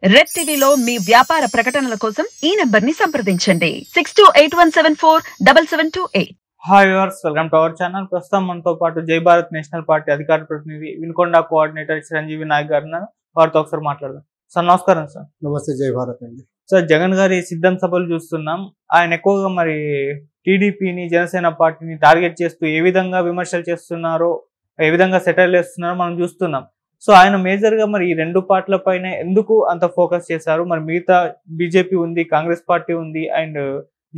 Red టీవీలో మీ వ్యాపార ప్రకటనల కోసం ఈ నంబర్ ని సంప్రదించండి 6281747728. Hi viewers, welcome to our channel. ప్రస్తుతం మనతో పాటు జై భారత్ నేషనల్ పార్టీ అధికార ప్రతినిధి వినుకొండ కోఆర్డినేటర్ చిరంజీవి నాయక్ గారు ఉన్నారు. వారితో ఒకసారి మాట్లాడదాం. సార్ నమస్కారం. సార్ నమస్తే. జై భారత్ అండి. సార్, జగన్ గారి సిద్ధం సభలు చూస్తున్నాం. ఆయన ఎక్కువగా మరి టీడీపీని, జనసేన పార్టీని టార్గెట్ చేస్తూ ఏ విధంగా విమర్శలు చేస్తున్నారో, ఏ విధంగా సెటిల్ చేస్తున్నారో మనం చూస్తున్నాం. సో ఆయన మేజర్ గా మరి ఈ రెండు పార్టీల పైన ఎందుకు అంత ఫోకస్ చేశారు? మరి మిగతా బీజేపీ ఉంది, కాంగ్రెస్ పార్టీ ఉంది, అండ్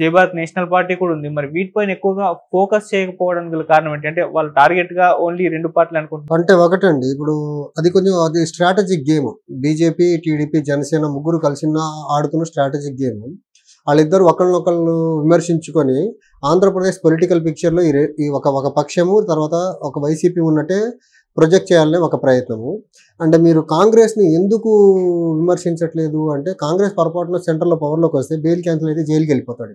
జై భారత్ నేషనల్ పార్టీ కూడా ఉంది. మరి వీటిపైన ఎక్కువగా ఫోకస్ చేయకపోవడానికి గల కారణం ఏంటి? అంటే వాళ్ళు టార్గెట్ గా ఓన్లీ రెండు పార్టీలు అనుకుంటున్నారు. అంటే ఒకటండి, ఇప్పుడు అది strategic game. BJP, TDP, Janasena ముగ్గురు కలిసి ఆడుతున్న స్ట్రాటజిక్ గేమ్. వాళ్ళిద్దరు ఒకళ్ళనొకళ్ళు విమర్శించుకొని ఆంధ్రప్రదేశ్ పొలిటికల్ పిక్చర్ లో ఈ ఒక పక్షము, తర్వాత ఒక వైసీపీ ఉన్నట్టే ప్రొజెక్ట్ చేయాలనే ఒక ప్రయత్నము. అంటే మీరు కాంగ్రెస్ ని ఎందుకు విమర్శించట్లేదు అంటే, కాంగ్రెస్ పొరపాటున సెంటర్ లో పవర్ లోకి వస్తే బెయిల్ క్యాన్సిల్ అయితే జైలుకి వెళ్ళిపోతాడు.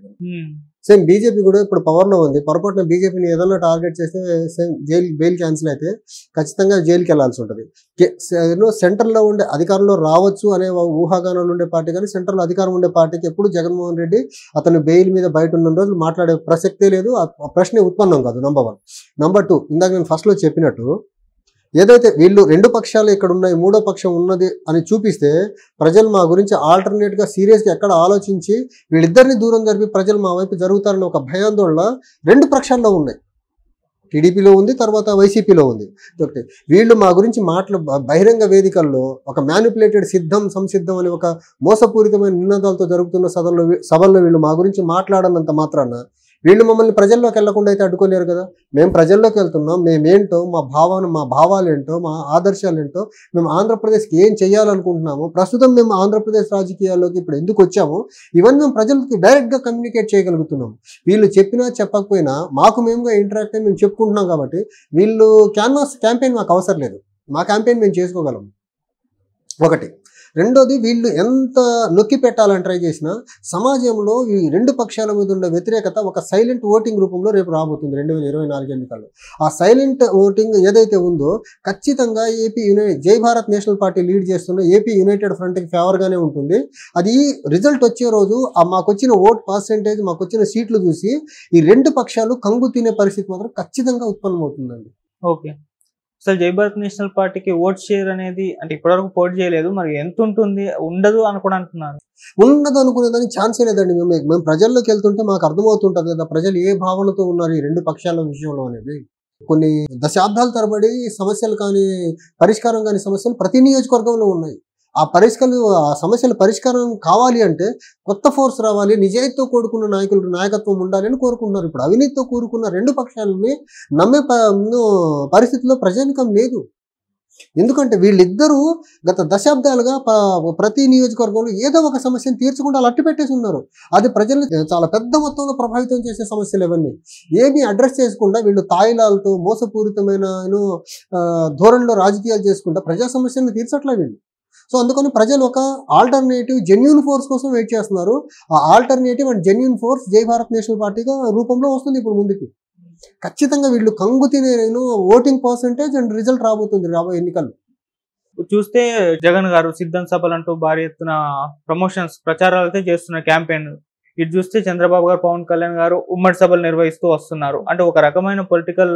సేమ్ బీజేపీ కూడా ఇప్పుడు పవర్ లో ఉంది. పొరపాటున బీజేపీని ఏదైనా టార్గెట్ చేస్తే సేమ్ బెయిల్ క్యాన్సిల్ అయితే ఖచ్చితంగా జైలుకి వెళ్లాల్సి ఉంటుంది. సెంటర్ లో ఉండే అధికారంలో రావచ్చు అనే ఊహాగానాలు ఉండే పార్టీ, కానీ సెంటర్ లో అధికారం ఉండే పార్టీకి ఎప్పుడు జగన్మోహన్ రెడ్డి అతను బెయిల్ మీద బయట ఉన్న రోజులు మాట్లాడే ప్రసక్తే లేదు. ఆ ప్రశ్నే ఉత్పన్నం కాదు. నంబర్ 1. నంబర్ 2, ఇందాక నేను ఫస్ట్ లో చెప్పినట్టు, ఏదైతే వీళ్ళు రెండు పక్షాలు ఇక్కడ ఉన్నాయి, మూడో పక్షం ఉన్నది అని చూపిస్తే ప్రజలు మా గురించి ఆల్టర్నేట్ గా సీరియస్ గా ఎక్కడ ఆలోచించి వీళ్ళిద్దరిని దూరం జరిపి ప్రజలు మా వైపు జరుగుతారని ఒక భయాందోళన రెండు పక్షాల్లో ఉన్నాయి. టీడీపీలో ఉంది, తర్వాత వైసీపీలో ఉంది. ఒకటి, వీళ్ళు మా గురించి బహిరంగ వేదికల్లో ఒక మ్యానిపులేటెడ్ సంసిద్ధం అని ఒక మోసపూరితమైన నినాదాలతో జరుగుతున్న సభల్లో వీళ్ళు మా గురించి మాట్లాడనంత మాత్రాన వీళ్ళు మమ్మల్ని ప్రజల్లోకి వెళ్లకుండా అయితే అడ్డుకోలేరు కదా. మేము ప్రజల్లోకి వెళ్తున్నాం. మేమేంటో, మా భావాలు ఏంటో, మా ఆదర్శాలు ఏంటో, మేము ఆంధ్రప్రదేశ్కి ఏం చేయాలనుకుంటున్నాము, ప్రస్తుతం మేము ఆంధ్రప్రదేశ్ రాజకీయాల్లోకి ఇప్పుడు ఎందుకు వచ్చాము, ఇవన్నీ మేము ప్రజలకి డైరెక్ట్గా కమ్యూనికేట్ చేయగలుగుతున్నాం. వీళ్ళు చెప్పినా చెప్పకపోయినా మాకు మేముగా ఇంటరాక్ట్ అయ్యి మేము చెప్పుకుంటున్నాం కాబట్టి వీళ్ళు క్యాంపెయిన్ మాకు అవసరం లేదు. మా క్యాంపెయిన్ మేము చేసుకోగలం. ఒకటి. రెండోది, వీళ్ళు ఎంత నొక్కి పెట్టాలని ట్రై చేసినా సమాజంలో ఈ రెండు పక్షాల మీద ఉన్న వ్యతిరేకత ఒక సైలెంట్ ఓటింగ్ రూపంలో రేపు రాబోతుంది 2024 ఎన్నికల్లో. ఆ సైలెంట్ ఓటింగ్ ఏదైతే ఉందో ఖచ్చితంగా జై భారత్ నేషనల్ పార్టీ లీడ్ చేస్తున్న ఏపీ యునైటెడ్ ఫ్రంట్కి ఫేవర్గానే ఉంటుంది. అది రిజల్ట్ వచ్చే రోజు మాకు వచ్చిన ఓట్ పర్సెంటేజ్, మాకు వచ్చిన సీట్లు చూసి ఈ రెండు పక్షాలు కంగు తినే పరిస్థితి మాత్రం ఖచ్చితంగా ఉత్పన్నమవుతుందండి. ఓకే. అసలు జై భారత్ నేషనల్ పార్టీకి ఓట్ షేర్ అనేది అంటే ఇప్పటివరకు పోటీ చేయలేదు, మరి ఎంత ఉంటుంది? ఉండదు అని కూడా అంటున్నారు. ఉండదు అనుకునేదానికి ఛాన్సే లేదండి. మేము ప్రజల్లోకి వెళ్తుంటే మాకు అర్థమవుతుంటది కదా ప్రజలు ఏ భావనతో ఉన్నారు ఈ రెండు పక్షాల విషయంలో అనేది. కొన్ని దశాబ్దాల తరబడి సమస్యలు కానీ, పరిష్కారం కాని సమస్యలు ప్రతి నియోజకవర్గంలో ఉన్నాయి. ఆ సమస్యల పరిష్కారం కావాలి అంటే కొత్త ఫోర్స్ రావాలి, నిజాయితీతో కూడుకున్న నాయకత్వం ఉండాలి అని కోరుకుంటున్నారు. ఇప్పుడు అవినీతితో కూరుకున్న రెండు పక్షాలని నమ్మే పరిస్థితిలో ప్రజానికం లేదు. ఎందుకంటే వీళ్ళిద్దరూ గత దశాబ్దాలుగా ప్రతి నియోజకవర్గంలో ఏదో ఒక సమస్యను తీర్చకుండా అలా అట్టి పెట్టేసి ఉన్నారు. అది ప్రజల్ని చాలా పెద్ద మొత్తంలో ప్రభావితం చేసే సమస్యలు ఇవన్నీ. ఏమీ అడ్రస్ చేసుకుండా వీళ్ళు తాయిలాలతో మోసపూరితమైన ధోరణిలో రాజకీయాలు చేసుకుంటా ప్రజా సమస్యలను తీర్చట్లే వీళ్ళు. సో అందుకని ప్రజలు ఒక ఆల్టర్నేటివ్ జెన్యూన్ ఫోర్స్ కోసం వెయిట్ చేస్తున్నారు. ఆ ఆల్టర్నేటివ్ అండ్ జెన్యూన్ ఫోర్స్ జై భారత్ నేషనల్ పార్టీగా రూపంలో వస్తుంది ఇప్పుడు ముందుకి. ఖచ్చితంగా వీళ్ళు కంగు తినే ఓటింగ్ పర్సెంటేజ్ అండ్ రిజల్ట్ రాబోతుంది రాబోయే ఎన్నికల్లో. చూస్తే జగన్ గారు సిద్ధం సభలు అంటూ భారీ ఎత్తున ప్రమోషన్స్, ప్రచారాలు అయితే చేస్తున్న క్యాంపెయిన్. ఇది చూస్తే చంద్రబాబు గారు, పవన్ కళ్యాణ్ గారు ఉమ్మడి సభలు నిర్వహిస్తూ వస్తున్నారు. అంటే ఒక రకమైన పొలిటికల్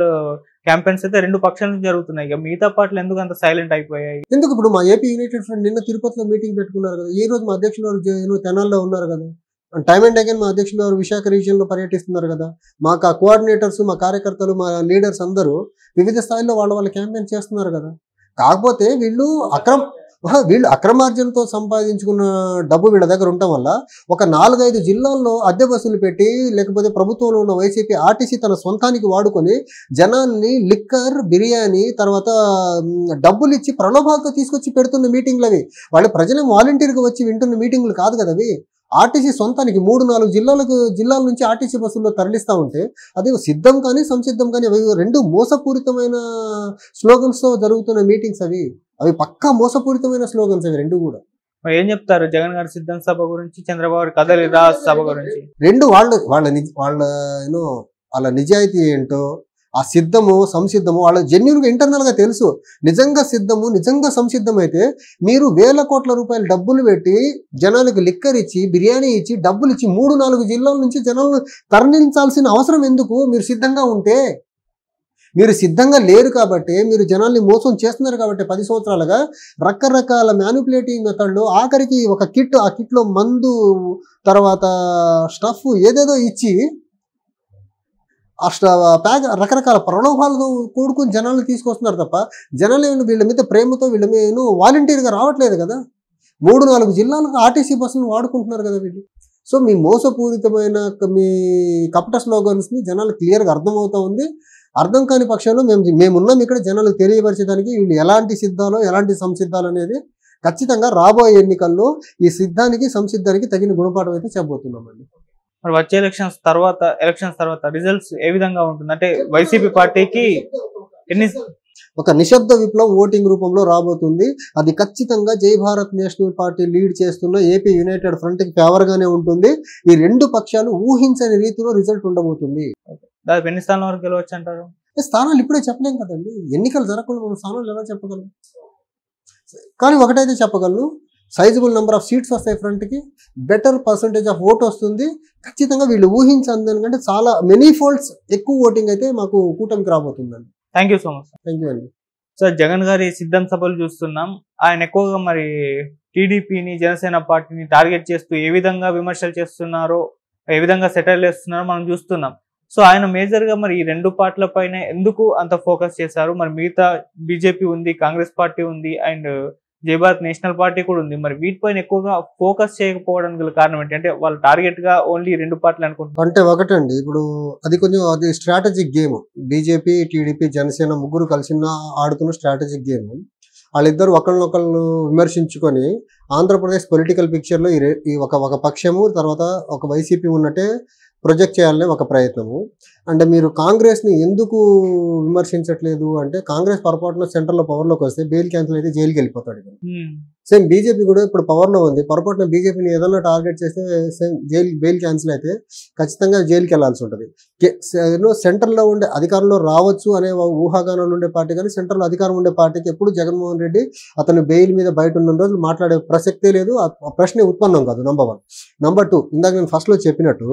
క్యాంపెయిన్స్ అయితే రెండు పక్షాల నుంచి జరుగుతున్నాయి. ఇక మిగతా పార్టీలు ఎందుకు అంత సైలెంట్ అయిపోయాయి? ఎందుకు? ఇప్పుడు మా ఏపీ యునైటెడ్ ఫ్రంట్ నిన్న తిరుపతిలో మీటింగ్ పెట్టుకున్నారు కదా. ఈ రోజు మా అధ్యక్షులు తెనాల్లో ఉన్నారు కదా. టైమ్ అండ్ అగైన్ మా అధ్యక్షులు వారు విశాఖ రీజియన్ లో పర్యటిస్తున్నారు కదా. మాకు ఆ కోఆర్డినేటర్స్, మా కార్యకర్తలు, మా లీడర్స్ అందరూ వివిధ స్థాయిలో వాళ్ళ క్యాంపెయిన్ చేస్తున్నారు కదా. కాకపోతే వీళ్ళు అక్రమార్జనతో సంపాదించుకున్న డబ్బు వీళ్ళ దగ్గర ఉండటం వల్ల ఒక 4-5 జిల్లాల్లో అద్దె బస్సులు పెట్టి, లేకపోతే ప్రభుత్వంలో ఉన్న వైసీపీ ఆర్టీసీ తన సొంతానికి వాడుకొని జనాల్ని లిక్కర్, బిర్యానీ, తర్వాత డబ్బులు ఇచ్చి ప్రలోభాలతో తీసుకొచ్చి పెడుతున్న మీటింగ్లు అవి. వాళ్ళు ప్రజలు వాలంటీర్గా వచ్చి వింటున్న మీటింగ్లు కాదు కదా అవి. ఆర్టీసీ సొంతానికి 3-4 జిల్లాల నుంచి ఆర్టీసీ బస్సుల్లో తరలిస్తూ ఉంటే అది సిద్ధం కానీ, సంసిద్ధం కానీ అవి రెండు మోసపూరితమైన స్లోగన్స్ తో జరుగుతున్న మీటింగ్స్ అవి. అవి పక్కా మోసపూరితమైన స్లోగన్స్ అవి రెండు కూడా. ఏం చెప్తారు జగన్ గారి సిద్ధం సభ గురించి, చంద్రబాబు గారి కదలిరా సభ గురించి? రెండు వాళ్ళ నిజాయితీ ఏంటో, ఆ సిద్ధము సంసిద్ధము వాళ్ళ జెన్యున్గా ఇంటర్నల్గా తెలుసు. నిజంగా సిద్ధము నిజంగా సంసిద్ధం అయితే మీరు వేల కోట్ల రూపాయలు డబ్బులు పెట్టి జనాలకు లిక్కర్ ఇచ్చి బిర్యానీ ఇచ్చి డబ్బులు ఇచ్చి 3-4 జిల్లాల నుంచి జనాలను తరలించాల్సిన అవసరం ఎందుకు? మీరు సిద్ధంగా ఉంటే. మీరు సిద్ధంగా లేరు కాబట్టి, మీరు జనాల్ని మోసం చేస్తున్నారు కాబట్టి 10 సంవత్సరాలుగా రకరకాల మ్యానిపులేటింగ్ మెథడ్లు, ఆఖరికి ఒక కిట్, ఆ కిట్లో మందు తర్వాత స్టఫ్ ఏదేదో ఇచ్చి ప్యాక్ రకరకాల ప్రలోభాలతో కూడుకుని జనాలను తీసుకొస్తున్నారు తప్ప జనాలు వీళ్ళ మీద ప్రేమతో వీళ్ళ మీద వాలంటీర్గా రావట్లేదు కదా. 3-4 జిల్లాలకు ఆర్టీసీ బస్సులను వాడుకుంటున్నారు కదా వీళ్ళు. సో మీ మోసపూరితమైన మీ కపట స్లోగన్స్ని జనాలు క్లియర్గా అర్థమవుతా ఉంది. అర్థం కాని పక్షంలో మేమున్నాం ఇక్కడ జనాలకు తెలియపరిచేదానికి. వీళ్ళు ఎలాంటి సిద్ధాలో ఎలాంటి సంసిద్ధాలు అనేది ఖచ్చితంగా రాబోయే ఎన్నికల్లో ఈ సిద్ధానికి సంసిద్ధానికి తగిన గుణపాఠం అయితే చెప్పబోతున్నామండి. మరి వచ్చే ఎలక్షన్స్ తర్వాత రిజల్ట్స్ ఏ విధంగా ఉంటుంది? అంటే వైసీపీ పార్టీకి ఒక నిశ్శబ్ద విప్లవం ఓటింగ్ రూపంలో రాబోతుంది. అది ఖచ్చితంగా జై భారత్ నేషనల్ పార్టీ లీడ్ చేస్తున్న ఏపీ యునైటెడ్ ఫ్రంట్ కి ఫేవర్ గానే ఉంటుంది. ఈ రెండు పక్షాలు ఊహించని రీతిలో రిజల్ట్ ఉండబోతుంది. ఎన్ని స్థానాల వరకు గెలవచ్చు అంటారు? స్థానాలు ఇప్పుడే చెప్పలేం కదండి. ఎన్నికలు జరగకుండా మనం స్థానాలు ఎలా చెప్పగలం? కానీ ఒకటైతే చెప్పగలను, సైజబుల్ నెంబర్ ఆఫ్ సీట్స్ వస్తాయి ఫ్రంట్కి, బెటర్ పర్సంటేజ్ ఆఫ్ ఓట్ వస్తుంది. ఖచ్చితంగా వీళ్ళు ఊహించందనికంటే చాలా మెనీ ఫోల్డ్స్ ఎక్కువ ఓటింగ్ అయితే మాకు కూటమికి రాబోతుందండి. Thank you so much. Thank you అండి. సార్, జగన్ గారి సిద్ధం సభలు చూస్తున్నాం. ఆయన ఎక్కువగా మరి టీడీపీని జనసేన పార్టీని టార్గెట్ చేస్తూ ఏ విధంగా విమర్శలు చేస్తున్నారో, ఏ విధంగా సెటిల్ చేస్తున్నారో మనం చూస్తున్నాం. సో ఆయన మేజర్ గా మరి ఈ రెండు పార్టీల పైన ఎందుకు అంత ఫోకస్ చేశారు? మరి మిగతా బీజేపీ ఉంది, కాంగ్రెస్ పార్టీ ఉంది, అండ్ జై భారత్ నేషనల్ పార్టీ కూడా ఉంది. మరి వీటిపైన ఎక్కువగా ఫోకస్ చేయకపోవడానికి గల కారణం ఏంటి? అంటే వాళ్ళు టార్గెట్ గా ఓన్లీ రెండు పార్టీలు అనుకుంటున్నారు. అంటే ఒకటండి, ఇప్పుడు అది strategic game. BJP, TDP, Janasena ముగ్గురు కలిసి ఆడుతున్న స్ట్రాటజిక్ గేమ్. వాళ్ళిద్దరు ఒకళ్ళనొకళ్ళు విమర్శించుకొని ఆంధ్రప్రదేశ్ పొలిటికల్ పిక్చర్లో ఈ ఒక పక్షము తర్వాత ఒక వైసీపీ ఉన్నట్టే ప్రొజెక్ట్ చేయాలనే ఒక ప్రయత్నము. అంటే మీరు కాంగ్రెస్ని ఎందుకు విమర్శించట్లేదు అంటే, కాంగ్రెస్ పొరపాటున సెంటర్లో పవర్లోకి వస్తే బెయిల్ క్యాన్సిల్ అయితే జైలుకి వెళ్ళిపోతాడు. సేమ్ బీజేపీ కూడా ఇప్పుడు పవర్లో ఉంది. పొరపాటున బీజేపీని ఏదైనా టార్గెట్ చేస్తే సేమ్ బెయిల్ క్యాన్సిల్ అయితే ఖచ్చితంగా జైలుకి వెళ్లాల్సి ఉంటుంది. సెంటర్లో ఉండే అధికారంలో రావచ్చు అనే ఊహాగానాలు ఉండే పార్టీ కానీ సెంటర్లో అధికారం ఉండే పార్టీకి ఎప్పుడు జగన్మోహన్ రెడ్డి అతను బెయిల్ మీద బయట ఉన్న రోజులు మాట్లాడే ప్రసక్తే లేదు. ఆ ప్రశ్నే ఉత్పన్నం కాదు. నంబర్ 1. నంబర్ 2, ఇందాక నేను ఫస్ట్లో చెప్పినట్టు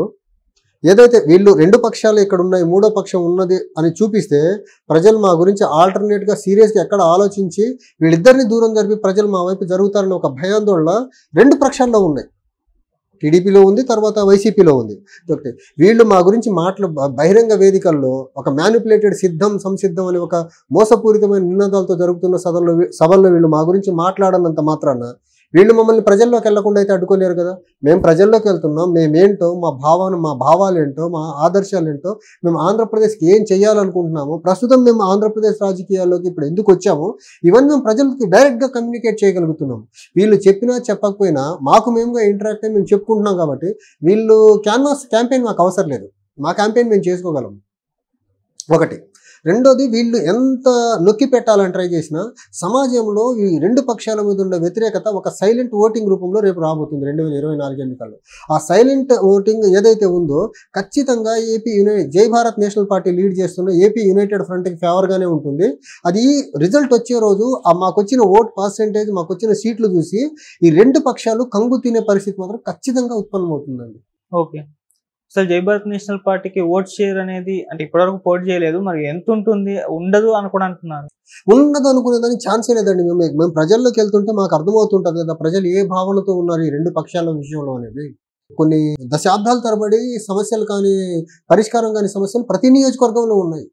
ఏదైతే వీళ్ళు రెండు పక్షాలు ఇక్కడ ఉన్నాయి, మూడో పక్షం ఉన్నది అని చూపిస్తే ప్రజలు మా గురించి ఆల్టర్నేట్గా సీరియస్గా ఎక్కడ ఆలోచించి వీళ్ళిద్దరిని దూరం జరిపి ప్రజలు మా వైపు జరుగుతారని ఒక భయాందోళన రెండు పక్షాల్లో ఉన్నాయి. టీడీపీలో ఉంది, తర్వాత వైసీపీలో ఉంది. ఒకటి వీళ్ళు మా గురించి బహిరంగ వేదికల్లో ఒక మ్యానిపులేటెడ్ సిద్ధం సంసిద్ధం అని ఒక మోసపూరితమైన నినాదాలతో జరుగుతున్న సభల్లో వీళ్ళు మా గురించి మాట్లాడనంత మాత్రాన వీళ్ళు మమ్మల్ని ప్రజల్లోకి వెళ్లకుండా అయితే అడ్డుకోలేరు కదా. మేము ప్రజల్లోకి వెళ్తున్నాం. మేమేంటో, మా భావాలు ఏంటో, మా ఆదర్శాలు ఏంటో, మేము ఆంధ్రప్రదేశ్కి ఏం చేయాలనుకుంటున్నాము, ప్రస్తుతం మేము ఆంధ్రప్రదేశ్ రాజకీయాల్లోకి ఇప్పుడు ఎందుకు వచ్చాము, ఇవన్నీ మేము ప్రజలకి డైరెక్ట్గా కమ్యూనికేట్ చేయగలుగుతున్నాము. వీళ్ళు చెప్పినా చెప్పకపోయినా మాకు మేముగా ఇంటరాక్ట్ అయ్యి మేము చెప్పుకుంటున్నాం కాబట్టి వీళ్ళు క్యాంపెయిన్ మాకు అవసరం లేదు. మా క్యాంపెయిన్ మేము చేసుకోగలము. ఒకటి. రెండోది, వీళ్ళు ఎంత నొక్కి పెట్టాలని ట్రై చేసినా సమాజంలో ఈ రెండు పక్షాల మీద ఉన్న వ్యతిరేకత ఒక సైలెంట్ ఓటింగ్ రూపంలో రేపు రాబోతుంది 2024 ఎన్నికల్లో. ఆ సైలెంట్ ఓటింగ్ ఏదైతే ఉందో ఖచ్చితంగా జై భారత్ నేషనల్ పార్టీ లీడ్ చేస్తున్న ఏపీ యునైటెడ్ ఫ్రంట్కి ఫేవర్గానే ఉంటుంది. అది రిజల్ట్ వచ్చే రోజు మాకు వచ్చిన ఓట్ పర్సెంటేజ్, మాకు వచ్చిన సీట్లు చూసి ఈ రెండు పక్షాలు కంగు తినే పరిస్థితి మాత్రం ఖచ్చితంగా ఉత్పన్నమవుతుందండి. ఓకే. అసలు జై భారత్ నేషనల్ పార్టీకి ఓట్ షేర్ అనేది అంటే ఇప్పటివరకు పోటీ చేయలేదు, మరి ఎంత ఉంటుంది? ఉండదు అని కూడా అంటున్నారు. ఉండదు అనుకునేదానికి ఛాన్సే లేదండి. మేము ప్రజల్లోకి వెళ్తుంటే మాకు అర్థమవుతుంటుంది కదా ప్రజలు ఏ భావనతో ఉన్నారు ఈ రెండు పక్షాల విషయంలో అనేది. కొన్ని దశాబ్దాల తరబడి సమస్యలు కానీ పరిష్కారం కాని సమస్యలు ప్రతి నియోజకవర్గంలో ఉన్నాయి.